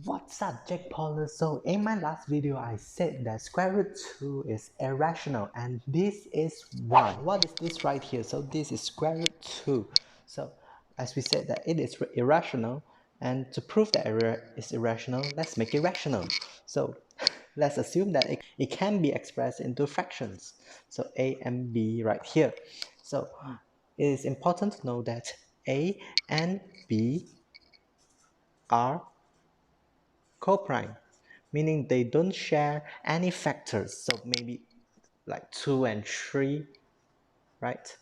What's up, Jack Paula? So in my last video I said that square root 2 is irrational, and this is why. What is this right here? So this is square root 2. So as we said that it is irrational, and to prove that it is irrational, let's make it rational. So let's assume that it can be expressed into fractions. So a and b right here. So it is important to know that a and b are coprime, meaning they don't share any factors. So maybe like 2 and 3, right?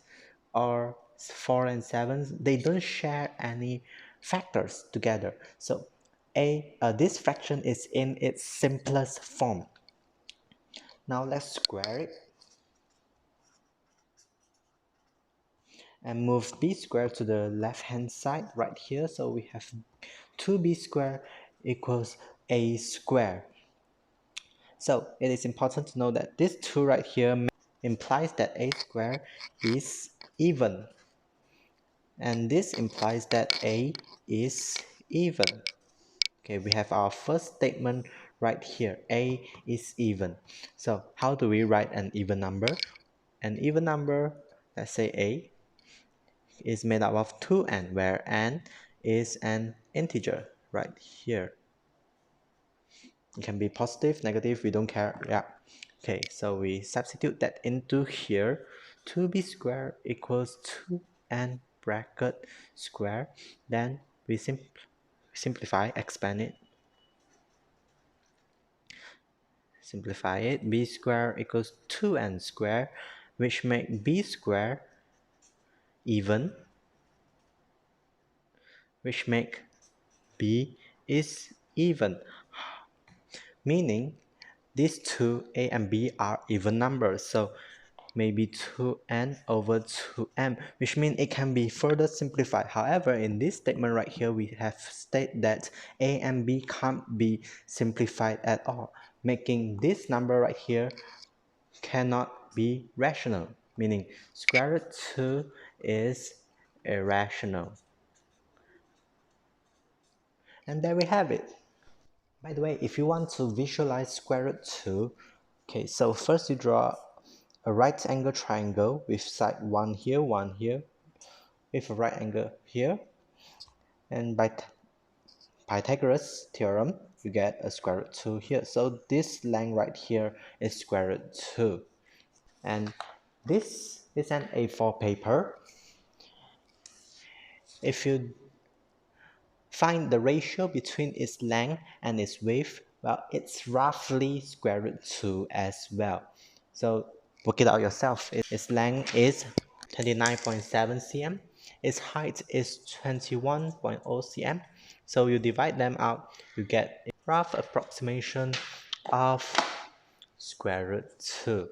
Or 4 and 7, they don't share any factors together. So this fraction is in its simplest form. Now let's square it and move b squared to the left hand side right here. So we have 2b squared equals a squared. So it is important to know that this 2 right here implies that a squared is even. And this implies that a is even. Okay, we have our first statement right here. A is even. So how do we write an even number? An even number, let's say a, is made up of 2n, where n is an integer right here. It can be positive, negative, we don't care. Yeah. Okay, so we substitute that into here. 2b squared equals 2n bracket square. Then we simplify, expand it. Simplify it. B squared equals 2n squared, which make b squared even, which make b is even. Meaning these two, a and b, are even numbers. So maybe 2n over 2m, which means it can be further simplified. However, in this statement right here, we have stated that a and b can't be simplified at all, making this number right here cannot be rational, meaning square root 2 is irrational. And there we have it. By the way, if you want to visualize square root 2, okay, so first you draw a right angle triangle with side one here, with a right angle here, and by Pythagoras theorem you get a square root 2 here. So this length right here is square root 2, and this is an A4 paper. If you find the ratio between its length and its width, well, it's roughly square root 2 as well. So work it out yourself. Its length is 29.7 cm. Its height is 21.0 cm. So you divide them out, you get a rough approximation of square root 2.